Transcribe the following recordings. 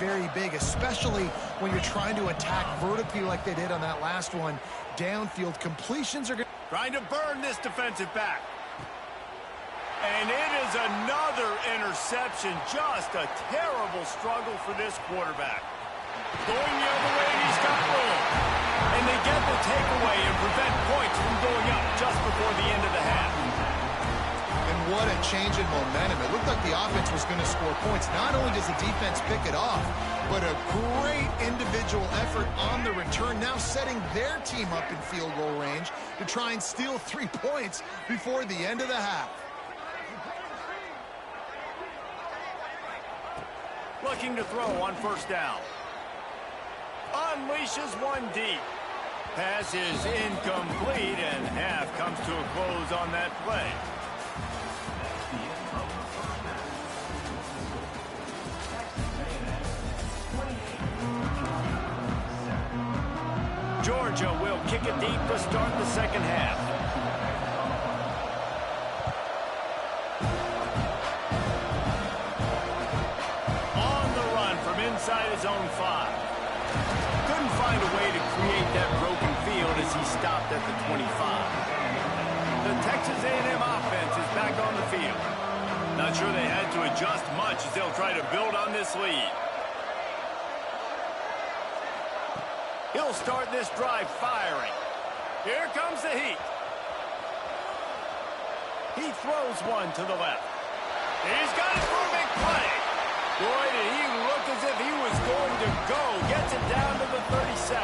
very big, especially when you're trying to attack vertically like they did on that last one. Downfield completions are going to... Trying to burn this defensive back. And it is another interception. Just a terrible struggle for this quarterback. Going the other way, and he's got room. And they get the takeaway and prevent points from going up just before the end of the half. And what a change in momentum. It looked like the offense was going to score points. Not only does the defense pick it off, but a great individual effort on the return, now setting their team up in field goal range to try and steal 3 points before the end of the half. Looking to throw on first down. Unleashes one deep. Pass is incomplete, and half comes to a close on that play. Georgia will kick it deep to start the second half. On the run from inside his own 5. Couldn't find a way to create that broken field as he stopped at the 25. The Texas A&M offense is back on the field. Not sure they had to adjust much as they'll try to build on this lead. He'll start this drive firing. Here comes the heat. He throws one to the left. He's got it for a big play. Boy, did he look as if he was going to go. Gets it down to the 37.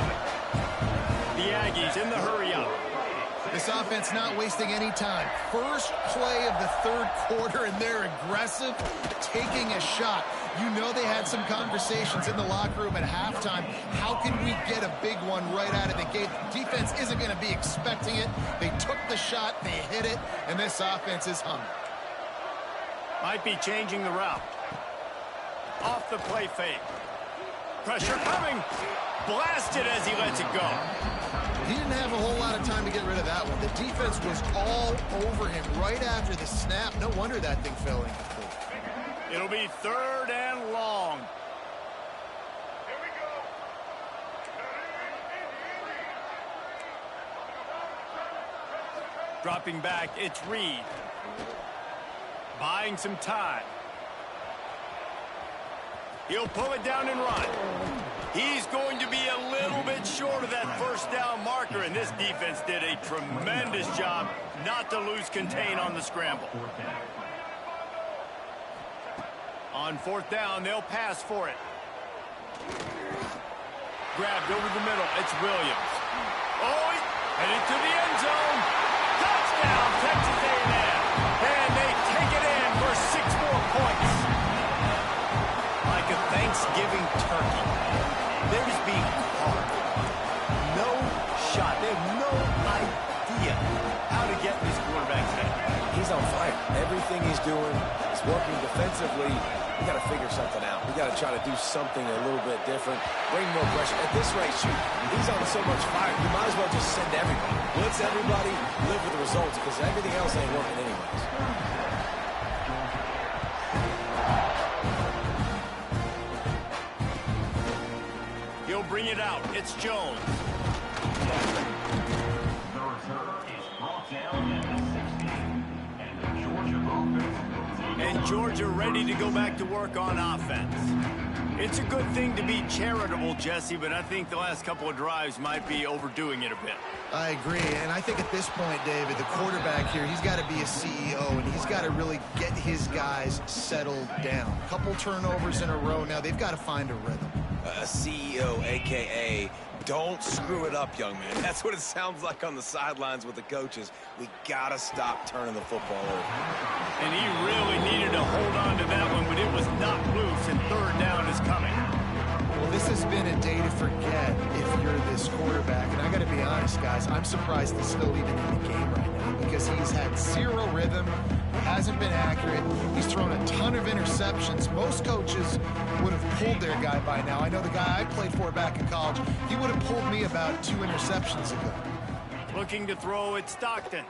The Aggies in the hurry-up. This offense not wasting any time. First play of the third quarter, and they're aggressive, taking a shot. You know they had some conversations in the locker room at halftime. How can we get a big one right out of the gate? The defense isn't going to be expecting it. They took the shot, they hit it, and this offense is humming. Might be changing the route. Off the play fake. Pressure coming. Blasted as he lets it go. He didn't have a whole lot of time to get rid of that one. The defense was all over him right after the snap. No wonder that thing fell incomplete. It'll be 3rd and long. Here we go. Dropping back, it's Reed. Buying some time. He'll pull it down and run. He's going to be a little bit short of that first down marker, and this defense did a tremendous job not to lose contain on the scramble. On 4th down, they'll pass for it. Grabbed over the middle. It's Williams. Oh, headed to the end zone. Touchdown, Texas A&M. And they take it in for 6 more points. Like a Thanksgiving turkey. They're just being carved. No shot. They have no idea how to get this quarterback's head. He's on fire. Everything he's doing is working defensively. We got to figure something out. We got to try to do something a little bit different. Bring more pressure. At this rate, shoot, he's on so much fire. You might as well just send everybody. Blitz everybody, live with the results, because everything else ain't working anyways. He'll bring it out. It's Jones. The return is brought down at the 16. And the Georgia offense will take And Georgia ready to go back to work on offense. It's a good thing to be charitable, Jesse, but I think the last couple of drives might be overdoing it a bit. I agree, and I think at this point, David, the quarterback here, he's got to be a CEO, and he's got to really get his guys settled down. A couple turnovers in a row now. They've got to find a rhythm. A CEO, a.k.a. don't screw it up, young man. That's what it sounds like on the sidelines with the coaches. We got to stop turning the football over. And he really needed to hold on to that one, but it was not loose, and 3rd down is coming. Well, this has been a day to forget if you're this quarterback. And I got to be honest, guys, I'm surprised he's still even in the game right now because he's had 0 rhythm, hasn't been accurate. He's thrown a ton of interceptions. Most coaches would have pulled their guy by now. I know the guy I played for back in college, he would have pulled me about 2 interceptions ago. Looking to throw, it's Stockton.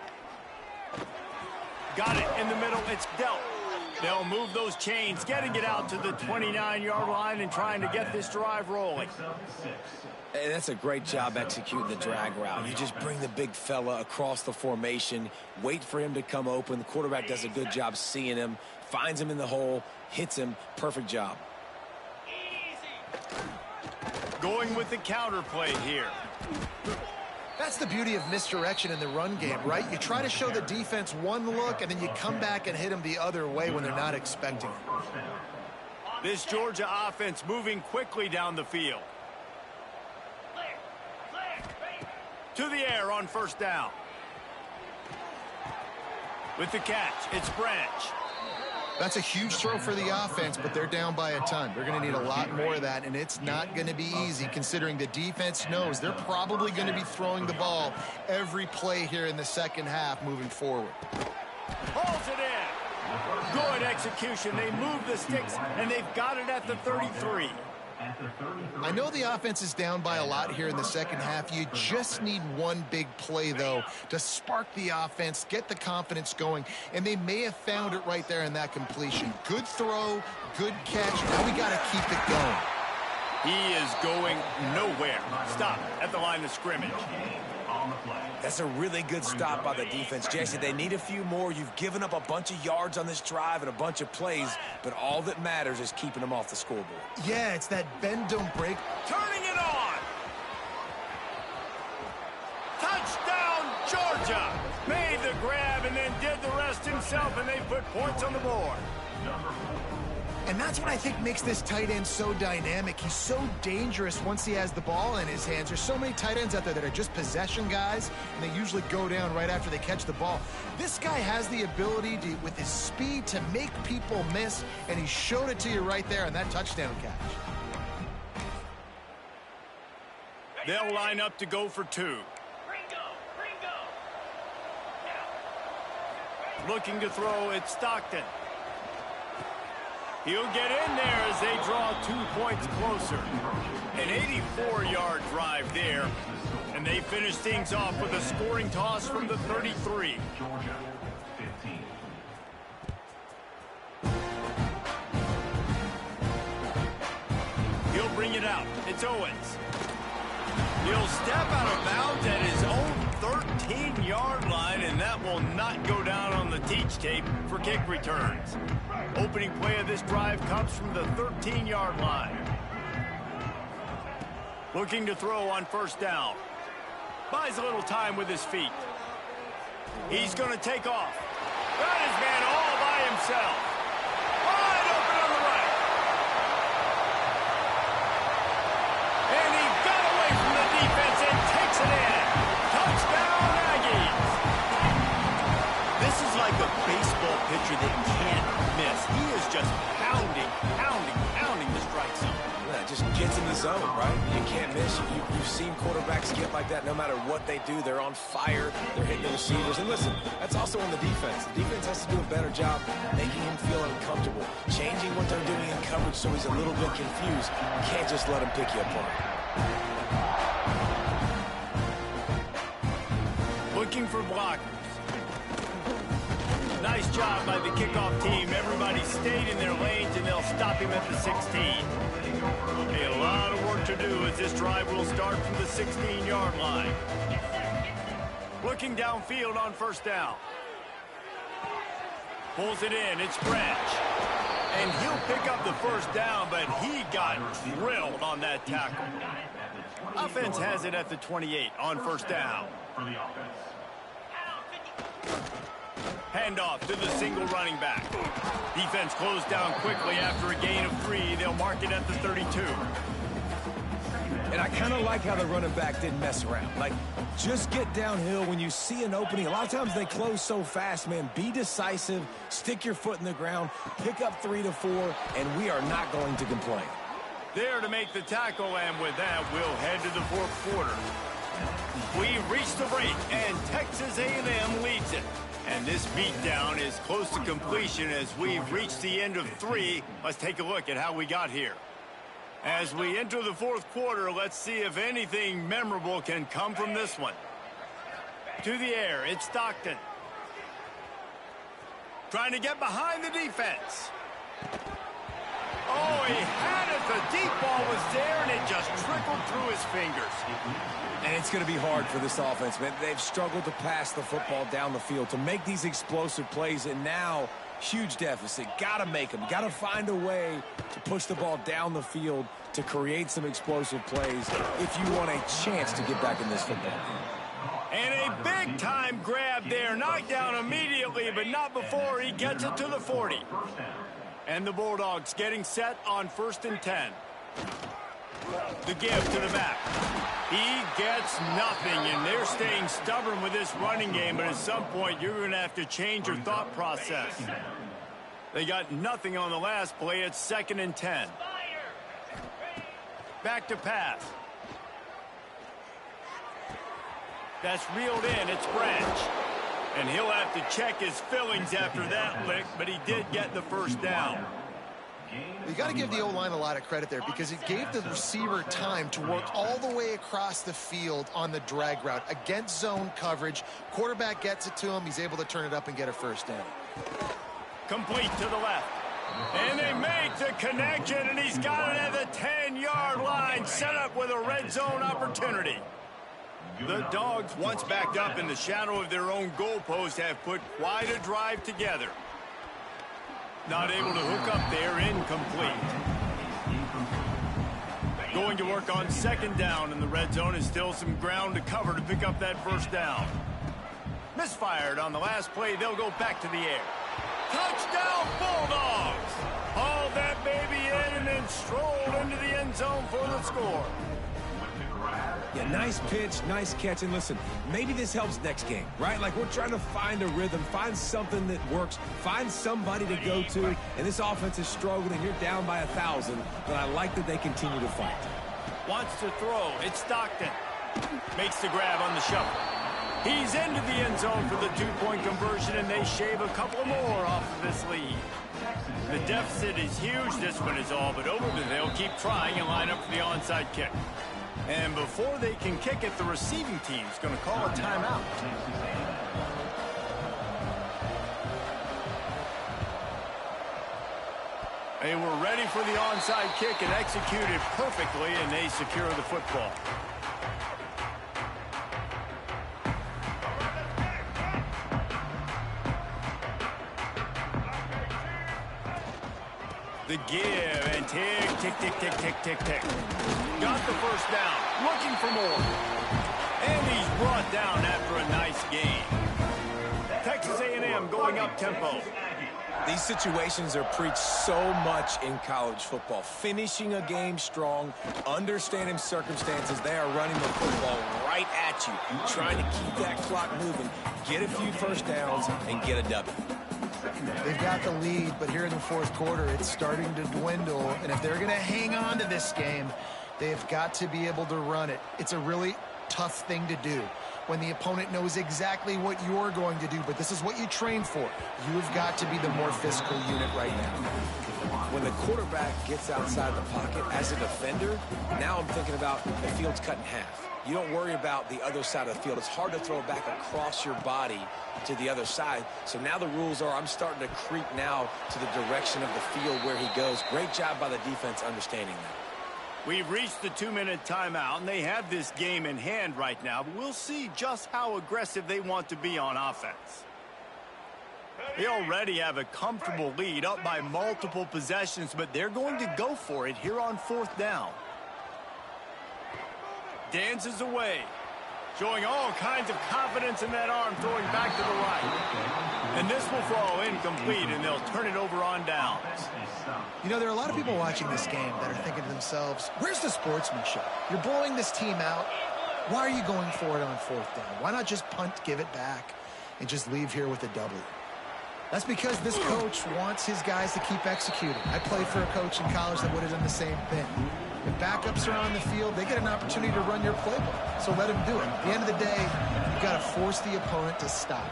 Got it in the middle, it's Delp. They'll move those chains, getting it out to the 29-yard line and trying to get this drive rolling. Hey, that's a great job executing the drag route. You just bring the big fella across the formation, wait for him to come open. The quarterback does a good job seeing him, finds him in the hole, hits him. Perfect job. Going with the counter play here. That's the beauty of misdirection in the run game, right? You try to show the defense one look, and then you come back and hit them the other way when they're not expecting it. This Georgia offense moving quickly down the field. To the air on first down. With the catch, it's Branch. That's a huge throw for the offense, but they're down by a ton. They're going to need a lot more of that, and it's not going to be easy considering the defense knows they're probably going to be throwing the ball every play here in the second half moving forward. Pulls it in. Good execution. They move the sticks, and they've got it at the 33. I know the offense is down by a lot here in the second half. You just need one big play, though, to spark the offense, get the confidence going, and they may have found it right there in that completion. Good throw, good catch. Now we got to keep it going. He is going nowhere. Stop at the line of scrimmage. That's a really good stop by the defense, Jesse. They need a few more. You've given up a bunch of yards on this drive and a bunch of plays, but all that matters is keeping them off the scoreboard. Yeah, it's that bend, don't break. Turning it on. Touchdown, Georgia. Made the grab and then did the rest himself, and they put points on the board. And that's what I think makes this tight end so dynamic. He's so dangerous once he has the ball in his hands. There's so many tight ends out there that are just possession guys, and they usually go down right after they catch the ball. This guy has the ability to, with his speed, to make people miss, and he showed it to you right there on that touchdown catch. They'll line up to go for two. Looking to throw, it's Stockton. He'll get in there as they draw 2 points closer. An 84-yard drive there. And they finish things off with a scoring toss from the 33. Georgia, 15. He'll bring it out. It's Owens. He'll step out of bounds at his own 13-yard line, and that will not go down on the teach tape for kick returns. Opening play of this drive comes from the 13-yard line. Looking to throw on first down. Buys a little time with his feet. He's going to take off. Got his man all by himself. Wide open on the right. And he got away from the defense and takes it in. Touchdown, Aggies. This is like a baseball pitcher that can't miss. He is just pounding the strike zone. Yeah, just gets in the zone, right? You can't miss. You've seen quarterbacks get like that no matter what they do. They're on fire. They're hitting the receivers. And listen, that's also on the defense. The defense has to do a better job making him feel uncomfortable, changing what they're doing in coverage so he's a little bit confused. You can't just let him pick you apart. Looking for blockers. Nice job by the kickoff team. Everybody stayed in their lanes, and they'll stop him at the 16. A lot of work to do as this drive will start from the 16-yard line. Looking downfield on first down. Pulls it in. It's Branch. And he'll pick up the first down, but he got drilled on that tackle. Offense has it at the 28 on first down. For the offense. Handoff to the single running back. Defense closed down quickly after a gain of 3. They'll mark it at the 32. And I kind of like how the running back didn't mess around. Like, just get downhill when you see an opening. A lot of times they close so fast, man. Be decisive, stick your foot in the ground, pick up 3 to 4, and we are not going to complain. There to make the tackle, and with that, we'll head to the fourth quarter. We've reached the break, and Texas A&M leads it. And this beatdown is close to completion as we've reached the end of 3. Let's take a look at how we got here. As we enter the fourth quarter, let's see if anything memorable can come from this one. To the air, it's Stockton. Trying to get behind the defense. Oh, he had it. The deep ball was there, and it just trickled through his fingers. And it's going to be hard for this offense, man. They've struggled to pass the football down the field, to make these explosive plays, and now huge deficit. Got to make them. Got to find a way to push the ball down the field to create some explosive plays if you want a chance to get back in this football game. And a big-time grab there. Knocked down immediately, but not before he gets it to the 40. And the Bulldogs getting set on 1st and 10. The give to the back. He gets nothing, and they're staying stubborn with this running game, but at some point you're going to have to change your thought process. They got nothing on the last play. It's 2nd and 10. Back to pass. That's reeled in. It's Branch. And he'll have to check his fillings after that lick, but he did get the first down. You got to give the O-line a lot of credit there because it gave the receiver time to work all the way across the field on the drag route against zone coverage. Quarterback gets it to him. He's able to turn it up and get a first down. Complete to the left. And they make the connection, and he's got it at the 10-yard line, set up with a red zone opportunity. The Dogs, once backed up in the shadow of their own goalpost, have put quite a drive together. Not able to hook up there, incomplete. Going to work on 2nd down in the red zone, and still some ground to cover to pick up that first down. Misfired on the last play. They'll go back to the air. Touchdown, Bulldogs! Hauled that baby in and then strolled into the end zone for the score. Yeah, nice pitch, nice catch. And listen, maybe this helps next game, right? Like, we're trying to find a rhythm, find something that works, find somebody to go to. And this offense is struggling, and you're down by 1,000. But I like that they continue to fight. Wants to throw. It's Stockton. Makes the grab on the shuffle. He's into the end zone for the 2-point conversion, and they shave a couple more off of this lead. The deficit is huge. This one is all but over, but they'll keep trying and line up for the onside kick. And before they can kick it, the receiving team's going to call a timeout. They were ready for the onside kick and executed perfectly, and they secure the football. The give, and tick, tick, tick, tick, tick, tick, tick. Got the first down, looking for more. And he's brought down after a nice game. Texas A&M going up tempo. These situations are preached so much in college football. Finishing a game strong, understanding circumstances. They are running the football right at you, trying to keep that clock moving, get a few first downs, and get a W. They've got the lead, but here in the 4th quarter, it's starting to dwindle. And if they're going to hang on to this game, they've got to be able to run it. It's a really tough thing to do when the opponent knows exactly what you're going to do, but this is what you train for. You've got to be the more physical unit right now. When the quarterback gets outside the pocket as a defender, now I'm thinking about the field's cut in half. You don't worry about the other side of the field. It's hard to throw it back across your body to the other side. So now the rules are I'm starting to creep now to the direction of the field where he goes. Great job by the defense understanding that. We've reached the 2-minute timeout, and they have this game in hand right now, but we'll see just how aggressive they want to be on offense. They already have a comfortable lead, up by multiple possessions, but they're going to go for it here on 4th down. Dances away, showing all kinds of confidence in that arm, throwing back to the right. And this will fall incomplete, and they'll turn it over on downs. You know, there are a lot of people watching this game that are thinking to themselves, where's the sportsmanship? You're blowing this team out. Why are you going for it on 4th down? Why not just punt, give it back, and just leave here with a W? That's because this coach wants his guys to keep executing. I played for a coach in college that would have done the same thing. If backups are on the field, they get an opportunity to run your playbook. So let them do it. At the end of the day, you've got to force the opponent to stop.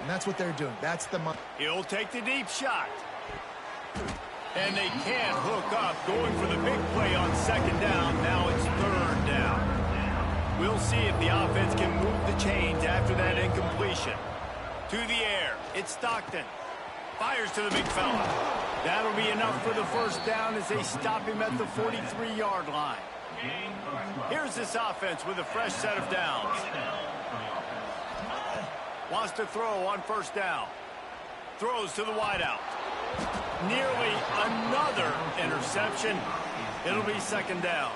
And that's what they're doing. That's the money. He'll take the deep shot. And they can't hook up. Going for the big play on 2nd down. Now it's 3rd down. We'll see if the offense can move the chains after that incompletion. To the air. It's Stockton. Fires to the big fella. That'll be enough for the first down as they stop him at the 43-yard line. Here's this offense with a fresh set of downs. Wants to throw on first down. Throws to the wideout. Nearly another interception. It'll be second down.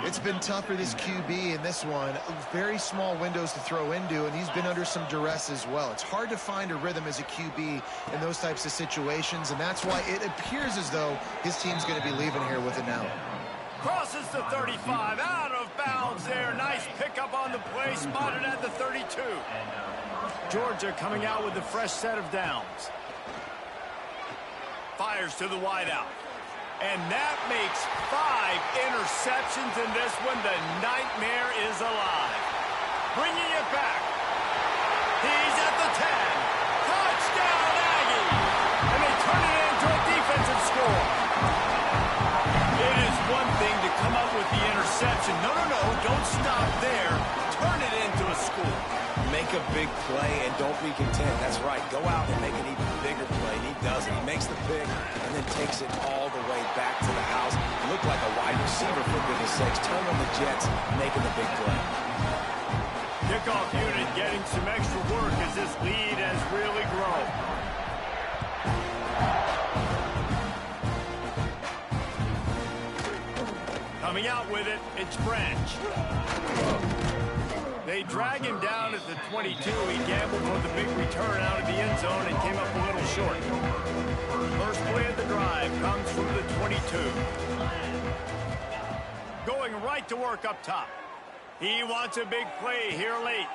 It's been tough for this QB in this one. Very small windows to throw into, and he's been under some duress as well. It's hard to find a rhythm as a QB in those types of situations, and that's why it appears as though his team's going to be leaving here with it now. Crosses the 35, out of bounds there. Nice pickup on the play, spotted at the 32. Georgia coming out with a fresh set of downs. Fires to the wideout. And that makes 5 interceptions in this one. The nightmare is alive. Bringing it back. He's at the 10. Touchdown, Aggie! And they turn it into a defensive score. It is one thing to come up with the interception. No, don't stop there. Turn it into a score. Make a big play and don't be content. That's right. Go out and make an even bigger play. And he does it. He makes the pick and then takes it all the way back to the house. Looked like a wide receiver, for goodness sakes. Turn on the Jets, making the big play. Kickoff unit getting some extra work as this lead has really grown. Coming out with it, it's Branch. They drag him down at the 22. He gambled for the big return out of the end zone and came up a little short. First play of the drive comes from the 22. Going right to work up top. He wants a big play here late.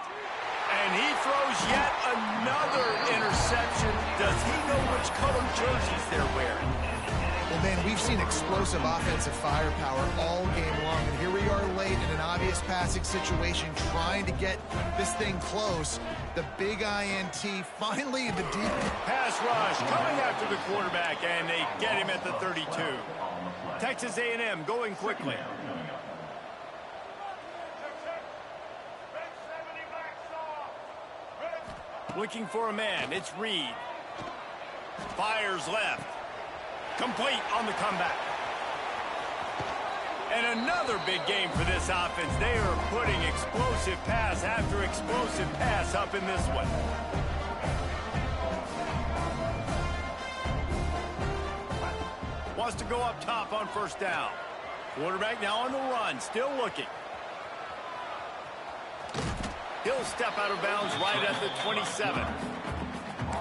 And he throws yet another interception. Does he know which color jerseys they're wearing? Well, man, we've seen explosive offensive firepower all game long, and here we are late in an obvious passing situation trying to get this thing close. The big INT, finally the deep. Pass rush coming after the quarterback, and they get him at the 32. Texas A&M going quickly. Looking for a man, it's Reed. Fires left. Complete on the comeback. And another big game for this offense. They are putting explosive pass after explosive pass up in this one. Wants to go up top on first down. Quarterback now on the run, still looking. He'll step out of bounds right at the 27.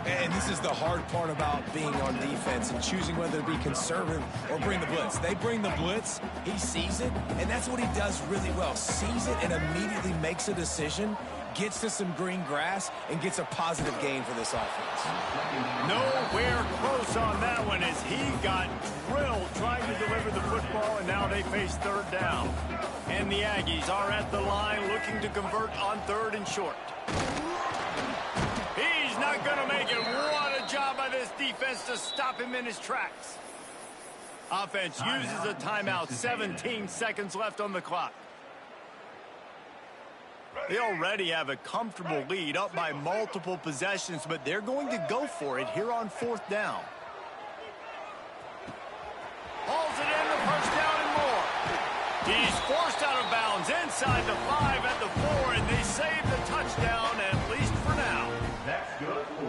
And this is the hard part about being on defense and choosing whether to be conservative or bring the blitz. They bring the blitz, he sees it, and that's what he does really well. Sees it and immediately makes a decision, gets to some green grass, and gets a positive gain for this offense. Nowhere close on that one as he got drilled trying to deliver the football, and now they face third down. And the Aggies are at the line looking to convert on third and short. He's not going to make it. What a job by this defense to stop him in his tracks. Offense uses a timeout. 17 seconds left on the clock. They already have a comfortable lead, up by multiple possessions, but they're going to go for it here on fourth down. Hauls it in, the first down and more. He's forced out of bounds inside the 5 at the 4, and they save the touchdown, at least for now.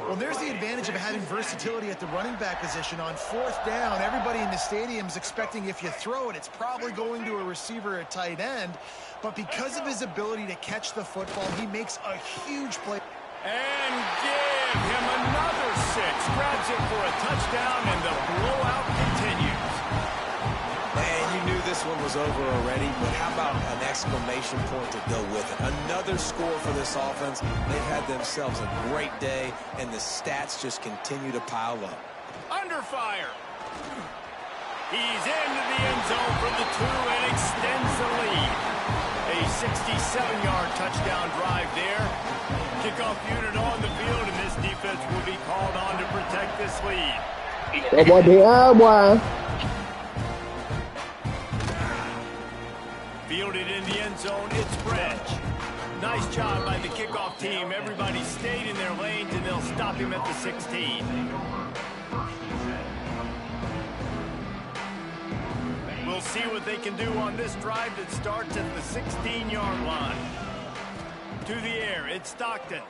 Well, there's the advantage of having versatility at the running back position. On fourth down, everybody in the stadium is expecting if you throw it, it's probably going to a receiver at tight end. But because of his ability to catch the football, he makes a huge play. And give him another 6. Grabs it for a touchdown, and the blowout continues. And you knew this one was over already, but how about an exclamation point to go with it? Another score for this offense. They've had themselves a great day, and the stats just continue to pile up. Under fire. He's into the end zone for the 2 and extends the lead. A 67-yard touchdown drive there. Kickoff unit on the field, and this defense will be called on to protect this lead. Fielded in the end zone, it's Branch. Nice job by the kickoff team. Everybody stayed in their lanes, and they'll stop him at the 16. We'll see what they can do on this drive that starts at the 16-yard line. To the air, it's Stockton.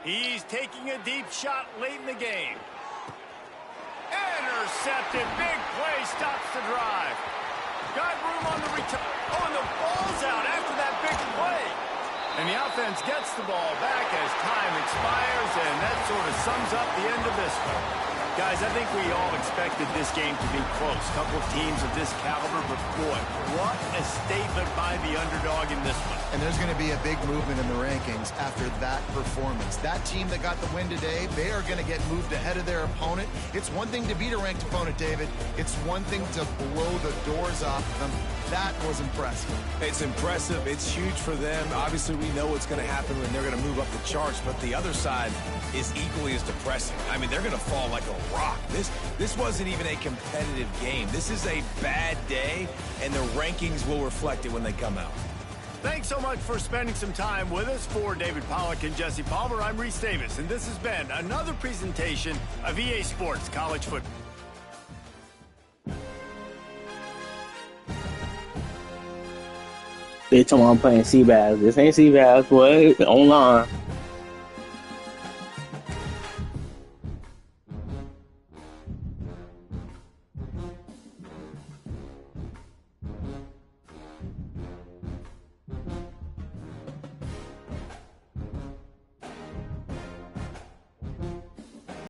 He's taking a deep shot late in the game. Intercepted. Big play stops the drive. Got room on the return. Oh, and the ball's out after that big play. And the offense gets the ball back as time expires, and that sort of sums up the end of this one. Guys, I think we all expected this game to be close. Couple of teams of this caliber, but boy, what a statement by the underdog in this one. And there's going to be a big movement in the rankings after that performance. That team that got the win today, they are going to get moved ahead of their opponent. It's one thing to beat a ranked opponent, David. It's one thing to blow the doors off them. That was impressive. It's impressive. It's huge for them. Obviously, we know what's going to happen when they're going to move up the charts, but the other side is equally as depressing. I mean, they're going to fall like a rock. This wasn't even a competitive game. This is a bad day, and the rankings will reflect it when they come out. Thanks so much for spending some time with us. For David Pollack and Jesse Palmer, I'm Reese Davis, and this has been another presentation of EA Sports College Football. They told me I'm playing Seabass. This ain't Seabass, boy. Online.